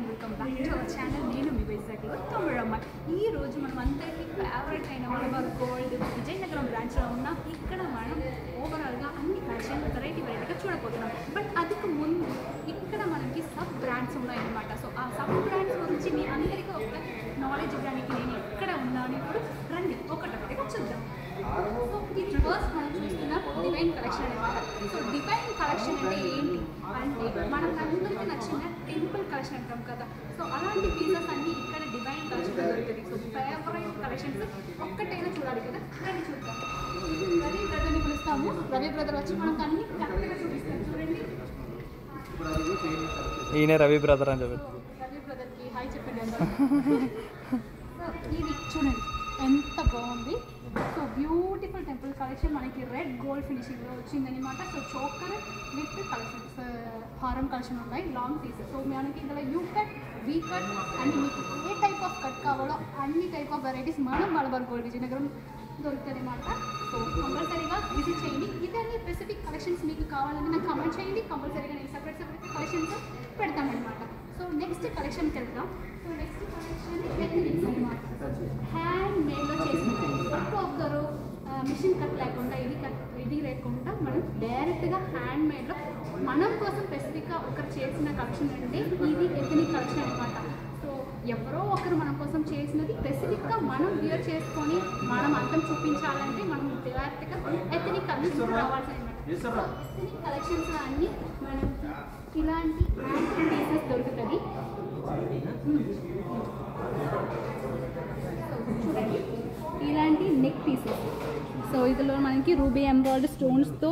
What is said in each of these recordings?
Welcome back to our channel. నేను మీ వైజాగ్లో తమిళమ్మ. ఈ రోజు మనం అందరికీ ఫేవరెట్ అయిన మలబార్ గోల్డ్ విజయనగరం బ్రాంచ్లో ఉన్న ఇక్కడ మనం ఓవరాల్గా అన్ని ఫ్యాషన్ వెరైటీగా చూడబోతున్నాం. బట్ అందుకు ముందు ఇక్కడ మనకి సబ్ బ్రాండ్స్ ఉన్నాయన్నమాట. సో ఆ సబ్ బ్రాండ్స్ గురించి మీ అందరికీ ఒక నాలెడ్జ్ ఇవ్వడానికి నేను ఎక్కడ ఉన్నాను ఇప్పుడు రండి ఒకటొకటిగా చూద్దాం. సో ఇది ఫస్ట్ మనం చూస్తున్న డివైన్ కలెక్షన్ అనమాట. సో డివైన్ కలెక్షన్ అంటే ఏంటి అంటే మనకు అందరికీ నచ్చిన టెంపుల్ కలెక్షన్ అంటాం కదా. సో అలాంటి పీసెస్ అన్నీ ఇక్కడ డివైన్ కలెక్షన్ దొరుకుతుంది. సో ఫేవరెట్ కలెక్షన్స్ ఒక్కటైనా చూడాలి కదా, రండి చూద్దాం. రవి బ్రదర్ని పిలుస్తాము. రవి బ్రదర్ వచ్చి మనకు అన్ని కరెక్ట్గా చూపిస్తాం. చూడండి, ఈయన రవి బ్రదర్ అని చెప్పి రవి బ్రదర్కి హాయ్ చెప్పండి. సో ఇది చూడండి ఎంత బాగుంది. సో బ్యూటిఫుల్ టెంపుల్ కలెక్షన్ మనకి రెడ్ గోల్డ్ ఫినిషింగ్లో వచ్చిందనమాట. సో చోకర్ విత్ కలెక్షన్స్ హారం కలెక్షన్ ఉన్నాయి, లాంగ్ పీసెస్. సో మనకి ఇందులో you cut, we cut and మీకు ఏ టైప్ ఆఫ్ కట్ కావాలో అన్ని టైప్ ఆఫ్ వెరైటీస్ మనం మలబార్ గోల్డ్ విజయనగరం దొరుకుతుంది అనమాట. సో కంపల్సరీగా విజిట్ చేయండి. ఇదన్నీ స్పెసిఫిక్ కలెక్షన్స్ మీకు కావాలని నాకు కామెంట్ చేయండి. కంపల్సరీగా నేను సపరేట్ కలెక్షన్స్ పెడతామన్నమాట. సో నెక్స్ట్ కలెక్షన్కి వెళ్తాం. సో నెక్స్ట్ కలెక్షన్ ఎథనిక్స్ అనమాట. హ్యాండ్ మేడ్లో చేసిన ఒక్కొక్కరు మిషన్ కట్ లేకుండా ఇది లేకుండా మనం డైరెక్ట్గా హ్యాండ్ మేడ్లో మనం కోసం స్పెసిఫిక్గా ఒకరు చేసిన కలెక్షన్ అంటే ఇది ఎథనిక్ కలెక్షన్ అనమాట. సో ఎవరో ఒకరు మన కోసం చేసినది స్పెసిఫిక్గా మనం వేర్ చేసుకొని మనం అంతం చూపించాలంటే మనం డైరెక్ట్గా ఎథనిక్ కలెక్షన్ రావాల్సి అనమాట. ఎథనిక్ కలెక్షన్స్ అన్నీ మనం ఇలాంటి హ్యాండ్ పీసెస్ దొరుకుతుంది. చూడండి ఇలాంటి నెక్ పీసెస్. సో ఇందులో మనకి రూబీ ఎంబ్రాయిడరీ స్టోన్స్తో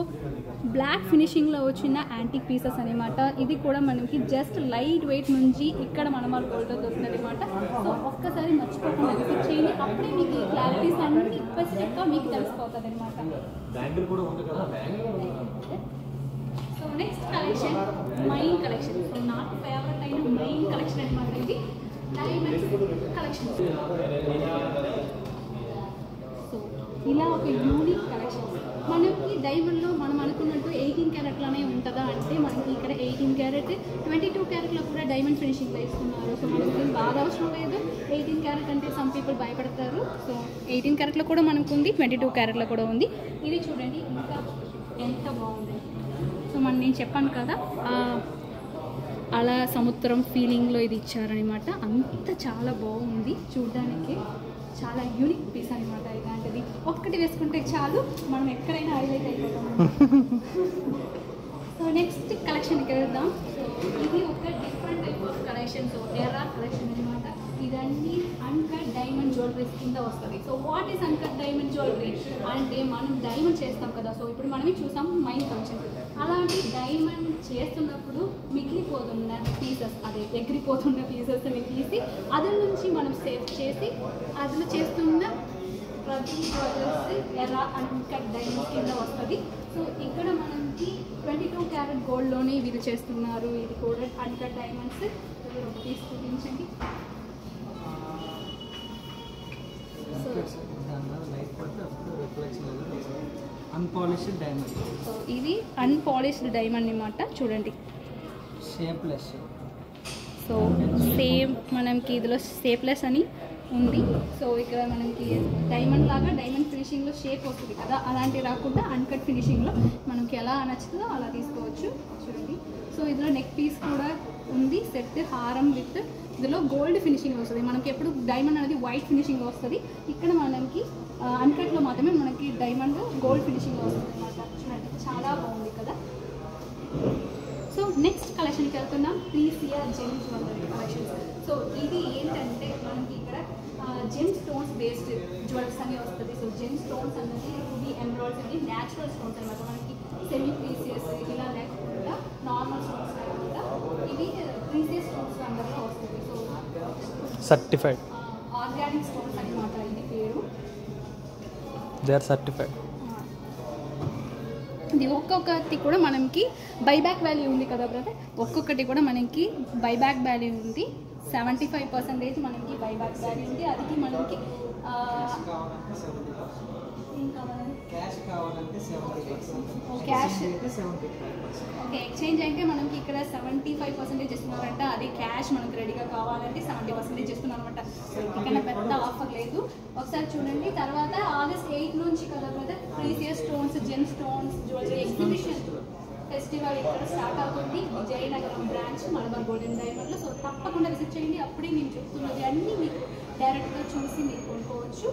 బ్లాక్ ఫినిషింగ్లో వచ్చిన యాంటిక్ పీసెస్ అనమాట. ఇది కూడా మనకి జస్ట్ లైట్ వెయిట్ నుంచి ఇక్కడ మలబార్ గోల్డ్లో దొరుకుతుంది అనమాట. సో ఒక్కసారి మర్చిపోకుండా విజిట్ చేయండి, అప్పుడే మీకు ఈ క్లారిటీస్ అన్ని స్పెసిఫిక్గా మీకు తెలిసిపోతుంది అనమాట. So next collection mine collection. So నాకు ఫేవరెట్ అయిన మైన్ కలెక్షన్ అనమాట. ఇది డైమండ్స్ కలెక్షన్. సో ఇలా ఒక యూనిక్ కలెక్షన్. మనకి డైమండ్లో మనం అనుకున్నట్టు 18 క్యారెట్లోనే ఉంటుందా అంటే మనకి ఇక్కడ 18 క్యారెట్ 22 క్యారెట్లో కూడా డైమండ్ ఫినిషింగ్లో ఇస్తున్నారు. సో మనకి బాగా అవసరం లేదు. 18 క్యారెట్ అంటే సమ్ పీపుల్ భయపడతారు. సో 18 క్యారెట్లో కూడా మనకు ఉంది, 22 క్యారెట్లో కూడా ఉంది. ఇది చూడండి ఇంకా ఎంత బాగుంది. సో నేను చెప్పాను కదా అలా సముద్రం ఫీలింగ్లో ఇది ఇచ్చారనమాట. అంత చాలా బాగుంది చూడడానికి. చాలా యూనిక్ పీస్ అనమాట. ఇలాంటిది ఒక్కటి వేసుకుంటే చాలు, మనం ఎక్కడైనా హైలైట్ అయిపోతాం. సో నెక్స్ట్ కలెక్షన్కి వెళ్దాం. ఇది ఒక different type of collection. So ఎరా కలెక్షన్ అనమాట. ఇదన్నీ అన్కట్ డైమండ్ జ్యువెలరీస్ కింద వస్తుంది. So what is uncut diamond jewellery అంటే మనం డైమండ్ చేస్తాం కదా. సో ఇప్పుడు మనమే చూసాం మైన్ కలెక్షన్. అలాంటి డైమండ్ చేస్తున్నప్పుడు మిగిలిపోతున్న పీసెస్, అదే ఎగిరిపోతున్న పీసెస్ని తీసి అది నుంచి మనం సేవ్ చేసి అందులో చేస్తున్న ప్రతి జ్యువెలర్స్ ఎలా అన్కట్ డైమండ్స్ కింద వస్తుంది. సో ఇక్కడ మనకి 22 క్యారెట్ గోల్డ్లోనే ఇది చేస్తున్నారు. ఇది కూడా అన్కట్ డైమండ్స్. తీసి చూపించండి. Unpolished diamond. సో ఇది అన్పాలిష్డ్ డైమండ్ అనమాట. చూడండి షేప్లెస్. సో సేమ్ మనకి ఇందులో షేప్లెస్ అని ఉంది. సో ఇక్కడ మనకి డైమండ్ లాగా డైమండ్ ఫినిషింగ్లో షేప్ వస్తుంది కదా, అలాంటివి రాకుండా అన్కట్ ఫినిషింగ్లో మనకి ఎలా నచ్చుతుందో అలా తీసుకోవచ్చు. చూడండి. సో ఇందులో నెక్ పీస్ కూడా ఉంది, సెట్ హారం విత్ ఇందులో గోల్డ్ ఫినిషింగ్ వస్తుంది. మనకి ఎప్పుడు డైమండ్ అనేది వైట్ ఫినిషింగ్ వస్తుంది, ఇక్కడ మనకి అన్కట్లో మాత్రమే మనకి డైమండ్ గోల్డ్ ఫినిషింగ్ వస్తుంది అనమాట. చూడండి చాలా బాగుంది కదా. సో నెక్స్ట్ కలెక్షన్కి వెళ్తున్నాం. 3CR gem jewellery collections. So ఇది ఏంటంటే మనకి ఇక్కడ జెమ్ స్టోన్స్ బేస్డ్ జ్యువెలరీస్ అని వస్తుంది. సో జెమ్ స్టోన్స్ అన్నది రూబీ ఎంబ్రాయిడరీ అనేది న్యాచురల్ స్టోన్స్ అనమాట. మనకి సెమీ ప్రీసియస్ ఇలా లేకుండా నార్మల్ స్టోన్స్ లేకుండా ఇవి ప్రీసియస్ స్టోన్స్ అందరిలో వస్తుంది. సో సర్టిఫైడ్ ఆర్గానిక్ స్టోన్స్ అనమాట. ఇది పేరు, దే ఆర్ సర్టిఫైడ్. ఇది ఒక్కొక్కటి కూడా మనకి బైబ్యాక్ వాల్యూ ఉంది కదా బ్రదర్. ఒక్కొక్కటి కూడా మనకి బైబ్యాక్ వాల్యూ ఉంది. 75% మనకి బైబ్యాక్ వాల్యూ ఉంది. అది మనకి ఏం కావాలి? క్యాష్ కావాలంటే 70%. క్యాష్ 75%. ఓకే, ఎక్స్చేంజ్ అంటే మనకి ఇక్కడ 75% ఇస్తున్నారంట. అదే క్యాష్ మనకు రెడీగా కావాలంటే 70% ఇస్తున్నారు అనమాట. ఇక్కడ పెద్ద ఆఫర్ లేదు, ఒకసారి చూడండి. తర్వాత ఆగస్ట్ 8 నుంచి కదా brother precious stones, gem stones jewellery exhibition festival ఇక్కడ స్టార్ట్ అవుతుంది విజయనగరం బ్రాంచ్ మలబార్ గోల్డెన్ డైమండ్లో. సో తప్పకుండా విజిట్ చేయండి. అప్పుడే నేను చెప్తున్నది అన్నీ మీకు డైరెక్ట్గా చూసి మీరు కొనుక్కోవచ్చు.